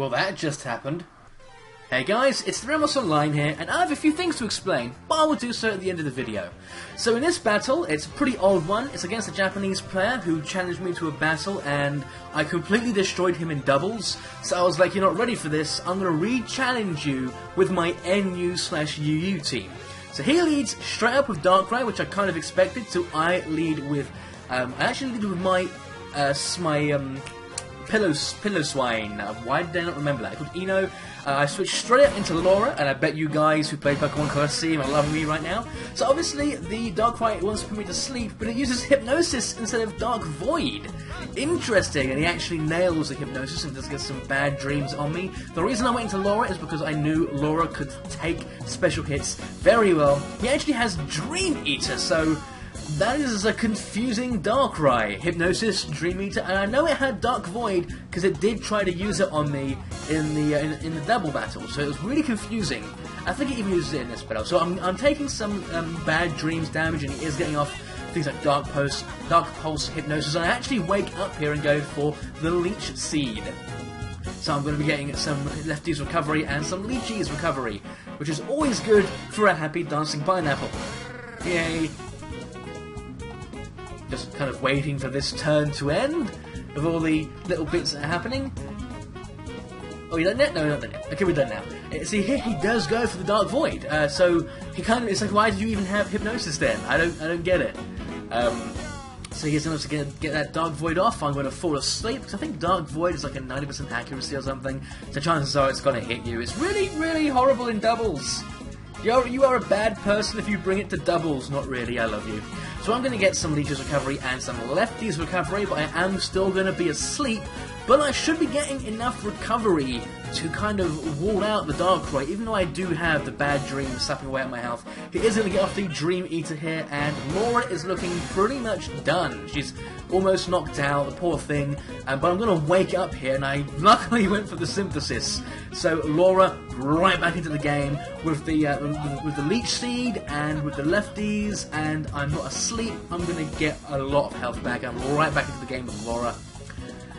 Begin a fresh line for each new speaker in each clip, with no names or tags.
Well, that just happened. Hey guys, it's the Ramos Online here, and I have a few things to explain, but I will do so at the end of the video. So in this battle, it's a pretty old one. It's against a Japanese player who challenged me to a battle, and I completely destroyed him in doubles. So I was like, you're not ready for this, I'm going to re-challenge you with my NU/UU team. So he leads straight up with Darkrai, which I kind of expected, so I lead with, I actually lead with my Pillow Swine. Why did I not remember that? Called Eno. I switched straight up into Laura, and I bet you guys who play Pokémon Colosseum are loving me right now. So obviously, the Darkrai wants to put me to sleep, but it uses Hypnosis instead of Dark Void. Interesting, and he actually nails the Hypnosis and does get some bad dreams on me. The reason I went into Laura is because I knew Laura could take special hits very well. He actually has Dream Eater, so that is a confusing Darkrai. Hypnosis, Dream Eater, and I know it had Dark Void because it did try to use it on me in the double battle, so it was really confusing. I think it even uses it in this battle. So I'm taking some bad dreams damage, and he is getting off things like Dark Pulse, Hypnosis, and I actually wake up here and go for the Leech Seed. So I'm going to be getting some Lefty's Recovery and some Leechy's Recovery, which is always good for a happy dancing pineapple. Yay! Just kind of waiting for this turn to end, with all the little bits that are happening. Oh, you done that? No, not done yet. Okay, we're done now. See, here he does go for the Dark Void. So he kind of, it's like, why did you even have Hypnosis then? I don't get it. So he's going to get that Dark Void off. I'm going to fall asleep, because I think Dark Void is like a 90% accuracy or something. So chances are it's going to hit you. It's really, really horrible in doubles. You are a bad person if you bring it to doubles. Not really, I love you. So I'm going to get some Leech's Recovery and some Lefty's Recovery, but I am still going to be asleep. But I should be getting enough recovery to kind of wall out the Darkrai, even though I do have the bad dreams sapping away at my health. He is going to get off the Dream Eater here, and Laura is looking pretty much done. She's almost knocked out, the poor thing, but I'm going to wake up here, and I luckily went for the Synthesis. So Laura right back into the game with the Leech Seed and with the Lefties, and I'm not asleep. I'm going to get a lot of health back. I'm right back into the game with Laura.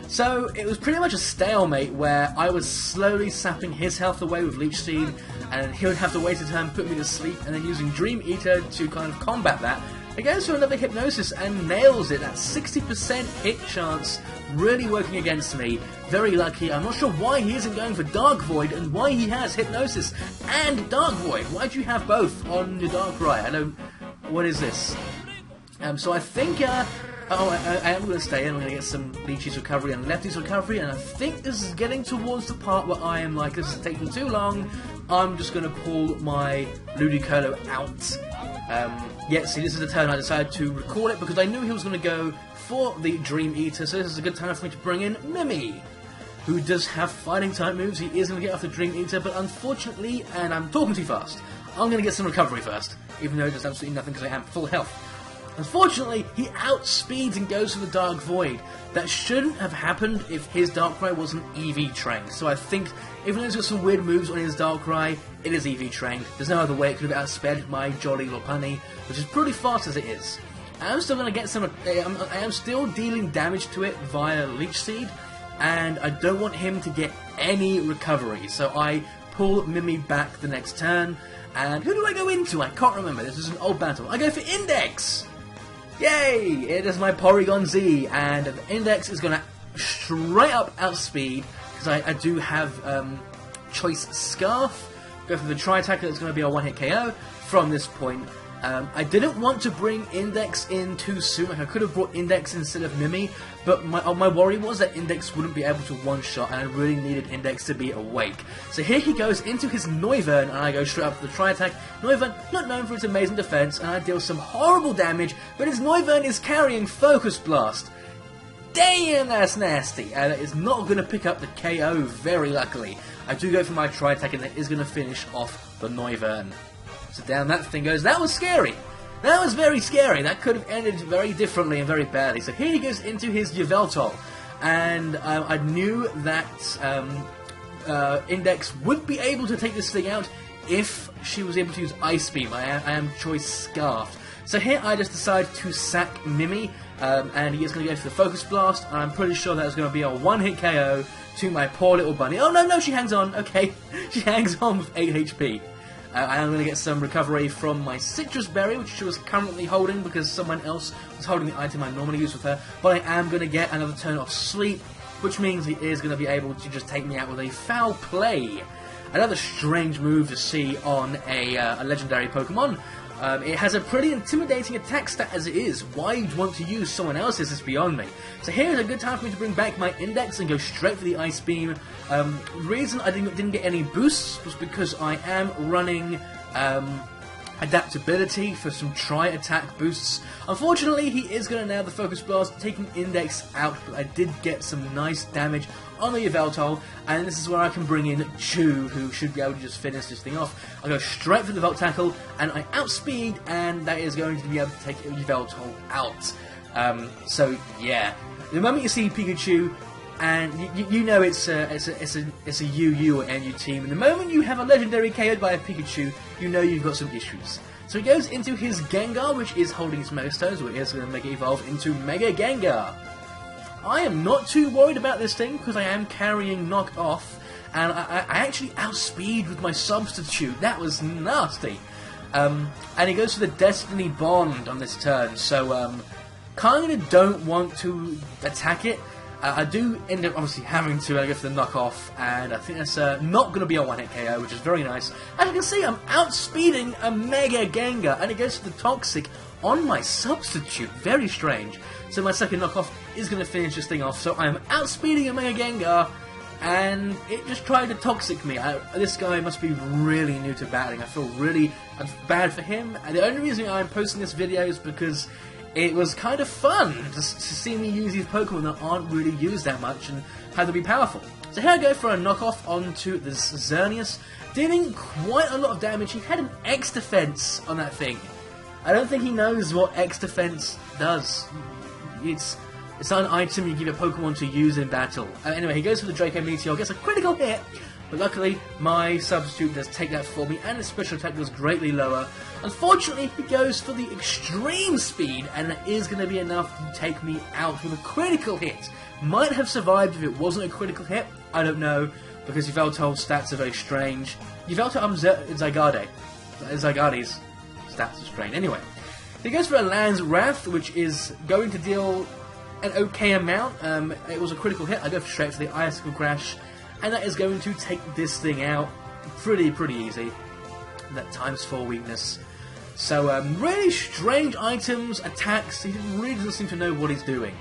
So it was pretty much a stalemate where I was slowly sapping his health away with Leech Seed, and he would have to wait a turn, put me to sleep, and then using Dream Eater to kind of combat that. He goes for another Hypnosis and nails it. That 60% hit chance really working against me. Very lucky. I'm not sure why he isn't going for Dark Void and why he has Hypnosis and Dark Void. Why do you have both on your Darkrai? I don't... What is this? So I think... I am going to stay in. I'm going to get some Leechy's Recovery and Lefty's Recovery, and I think this is getting towards the part where I am like, this is taking too long. I'm just going to pull my Ludicolo out. Yeah, see, this is the turn I decided to record it because I knew he was going to go for the Dream Eater, so this is a good time for me to bring in Mimi, who does have fighting type moves. He is going to get off the Dream Eater, but unfortunately, and I'm talking too fast, I'm going to get some recovery first, even though it does absolutely nothing because I am full health. Unfortunately, he outspeeds and goes for the Dark Void. That shouldn't have happened if his Darkrai wasn't EV trained. So I think, even though he's got some weird moves on his Darkrai, it is EV trained. There's no other way it could have outsped my Jolly Lopunny, which is pretty fast as it is. I am still going to get some... I am still dealing damage to it via Leech Seed, and I don't want him to get any recovery. So I pull Mimi back the next turn, and who do I go into? I can't remember. This is an old battle. I go for Index! Yay! It is my Porygon Z, and the Index is going to straight up outspeed, because I do have Choice Scarf. Go for the Tri-Attacker, that's going to be a one-hit KO from this point. I didn't want to bring Index in too soon. Like, I could have brought Index instead of Mimi, but my worry was that Index wouldn't be able to one-shot, and I really needed Index to be awake. So here he goes into his Noivern, and I go straight up for the Tri-Attack. Noivern, not known for its amazing defense, and I deal some horrible damage, but his Noivern is carrying Focus Blast. Damn, that's nasty, and it is not going to pick up the KO, very luckily. I do go for my Tri-Attack, and that is going to finish off the Noivern. So down that thing goes. That was scary. That was very scary. That could have ended very differently and very badly. So here he goes into his Yveltal. And I knew that Index would be able to take this thing out if she was able to use Ice Beam. I am Choice Scarf. So here I just decide to sack Mimi. and he is going to go for the Focus Blast, and I'm pretty sure that is going to be a one-hit KO to my poor little bunny. Oh no, she hangs on, okay, she hangs on with 8 HP. I'm going to get some recovery from my Citrus Berry, which she was currently holding because someone else was holding the item I normally use with her. But I am going to get another turn of Sleep, which means he is going to be able to just take me out with a Foul Play. Another strange move to see on a legendary Pokemon. It has a pretty intimidating attack stat as it is. Why you'd want to use someone else's is beyond me. So here is a good time for me to bring back my Index and go straight for the Ice Beam. The reason I didn't get any boosts was because I am running adaptability for some Tri-Attack boosts. Unfortunately, he is going to nail the Focus Blast, taking Index out, but I did get some nice damage on the Yveltal, and this is where I can bring in Chew, who should be able to just finish this thing off. I go straight for the Volt Tackle, and I outspeed, and that is going to be able to take Yveltal out. So yeah, the moment you see Pikachu, and you know it's a UU or NU team, and the moment you have a legendary KO'd by a Pikachu, you know you've got some issues. So he goes into his Gengar, which is holding his Mega Stones, which is going to make it evolve into Mega Gengar. I am not too worried about this thing because I am carrying Knock Off, and I actually outspeed with my Substitute. That was nasty. And he goes for the Destiny Bond on this turn, so kind of don't want to attack it. I do end up obviously having to go for the Knock Off, and I think that's not going to be a one-hit KO, which is very nice. As you can see, I'm outspeeding a Mega Gengar, and it goes for the Toxic on my Substitute. Very strange. So my second Knock Off is going to finish this thing off, so I'm outspeeding a Mega Gengar, and it just tried to Toxic me. This guy must be really new to battling. I feel really bad for him, and the only reason I'm posting this video is because it was kind of fun just to see me use these Pokemon that aren't really used that much and how to be powerful. So here I go for a knockoff onto this Xerneas, dealing quite a lot of damage. He had an X defense on that thing. I don't think he knows what X defense does. It's not an item you give a Pokemon to use in battle. Anyway, he goes for the Draco Meteor, gets a critical hit, but luckily my Substitute does take that for me, and his special attack was greatly lower. Unfortunately, he goes for the Extreme Speed, and that is going to be enough to take me out with a critical hit. Might have survived if it wasn't a critical hit, I don't know, because Yveltal's stats are very strange. Yveltal Zygarde's stats are strange. Anyway, he goes for a Land's Wrath, which is going to deal an okay amount. It was a critical hit. I go straight for the Icicle Crash, and that is going to take this thing out pretty easy. That ×4 weakness. So really strange items, attacks. He really doesn't seem to know what he's doing.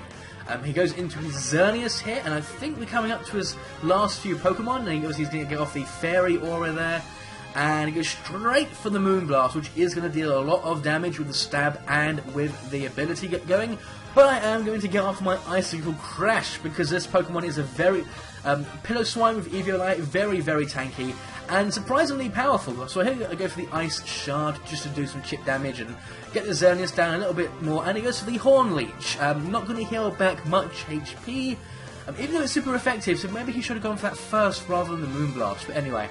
He goes into his Xerneas here, and I think we're coming up to his last few Pokemon, and he goes, he's going to get off the Fairy Aura there, and he goes straight for the Moonblast, which is going to deal a lot of damage with the stab and with the ability going. But I am going to get off my Icicle Crash, because this Pokemon is a very Piloswine with Eviolite, very tanky, and surprisingly powerful. So here I go for the Ice Shard, just to do some chip damage and get the Xerneas down a little bit more, and he goes for the Horn Leech. Not going to heal back much HP, even though it's super effective, so maybe he should have gone for that first rather than the Moonblast, but anyway.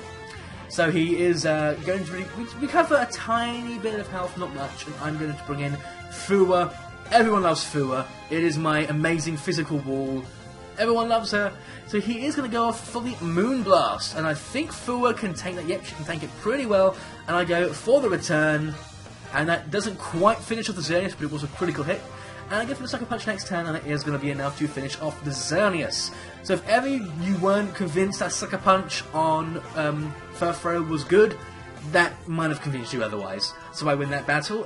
So he is going to recover a tiny bit of health, not much, and I'm going to bring in Fua. Everyone loves Fua. It is my amazing physical wall. Everyone loves her. So he is going to go off for the Moonblast, and I think Fua can take that. Yep, she can take it pretty well, and I go for the return, and that doesn't quite finish off the Xerneas, but it was a critical hit. And I go for the Sucker Punch next turn, and it is going to be enough to finish off the Xerneas. So if ever you weren't convinced that Sucker Punch on Furfrou was good, that might have convinced you otherwise. So I win that battle.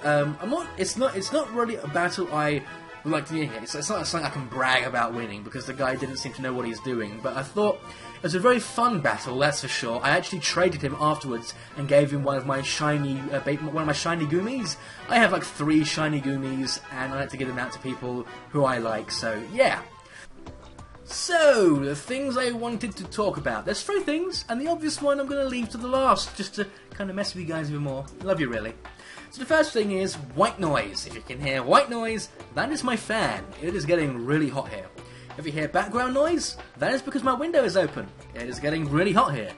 It's not really a battle I would like to win. It's not something I can brag about winning, because the guy didn't seem to know what he's doing. But I thought it was a very fun battle, that's for sure. I actually traded him afterwards and gave him one of my shiny Gummies. I have like 3 shiny Gummies, and I like to give them out to people who I like. So yeah. So, the things I wanted to talk about. There's 3 things, and the obvious one I'm going to leave to the last, just to kind of mess with you guys a bit more. Love you, really. So the first thing is white noise. If you can hear white noise, that is my fan. It is getting really hot here. If you hear background noise, that is because my window is open. It is getting really hot here.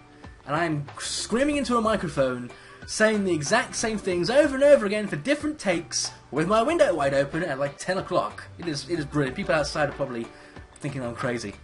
And I'm screaming into a microphone saying the exact same things over and over again for different takes with my window wide open at like 10 o'clock. It is brilliant. People outside are probably thinking I'm crazy.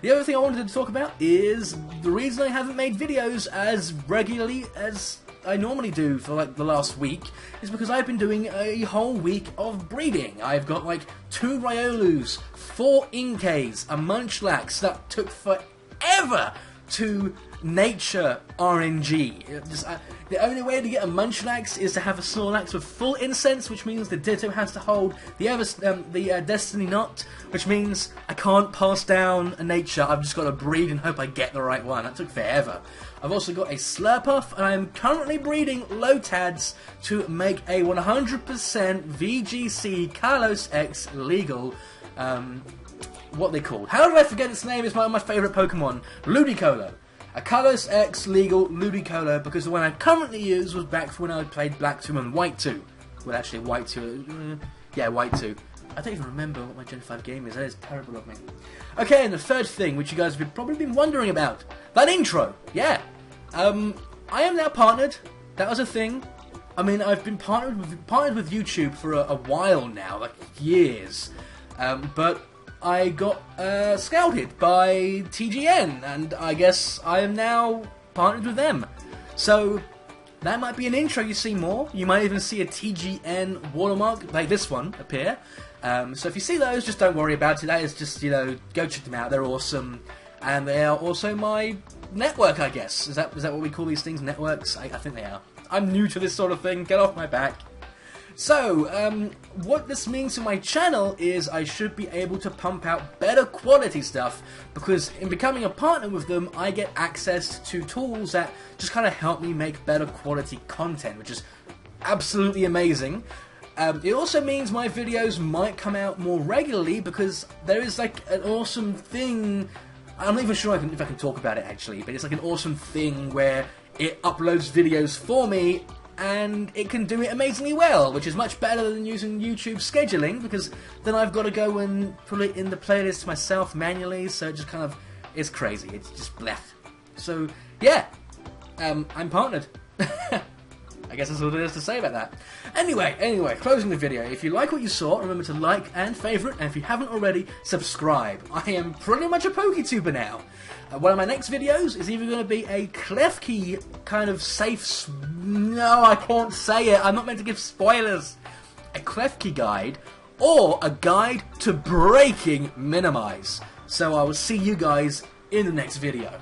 The other thing I wanted to talk about is the reason I haven't made videos as regularly as I normally do for like the last week is because I've been doing a whole week of breeding. I've got like 2 Riolus, 4 Inkays, a Munchlax that took forever to nature RNG. The only way to get a Munchlax is to have a Snorlax with full incense, which means the Ditto has to hold the Destiny Knot, which means I can't pass down a nature. I've just got to breed and hope I get the right one. That took forever. I've also got a Slurpuff, and I'm currently breeding Lotads to make a 100% VGC Kalos X legal. What they called? How did I forget its name? It's one of my favourite Pokemon, Ludicolo. A Kalos X legal Ludicolo, because the one I currently use was back from when I played Black 2 and White 2. Well, actually, White 2. Yeah, White 2. I don't even remember what my Gen 5 game is. That is terrible of me. Okay, and the third thing, which you guys have probably been wondering about. That intro. Yeah. I am now partnered. That was a thing. I mean, I've been partnered with YouTube for a while now, like years. But I got scouted by TGN, and I guess I am now partnered with them. So that might be an intro you see more. You might even see a TGN watermark like this one appear. So if you see those, just don't worry about it. That is just, you know, go check them out. They're awesome, and they are also my network, I guess. Is that what we call these things? Networks? I think they are. I'm new to this sort of thing. Get off my back. So, what this means to my channel is I should be able to pump out better quality stuff, because in becoming a partner with them, I get access to tools that just kind of help me make better quality content, which is absolutely amazing. It also means my videos might come out more regularly, because there is like an awesome thing. I'm not even sure if I can talk about it actually, but it's like an awesome thing where it uploads videos for me, and it can do it amazingly well, which is much better than using YouTube scheduling, because then I've got to go and put it in the playlist myself manually, so it just kind of is crazy. It's just blech. So, yeah, I'm partnered. I guess that's all there is to say about that. Anyway, closing the video. If you like what you saw, remember to like and favourite, and if you haven't already, subscribe. I am pretty much a PokeTuber now. One of my next videos is either going to be a Klefki kind of safe... No, I can't say it. I'm not meant to give spoilers. A Klefki guide, or a guide to breaking Minimize. So I will see you guys in the next video.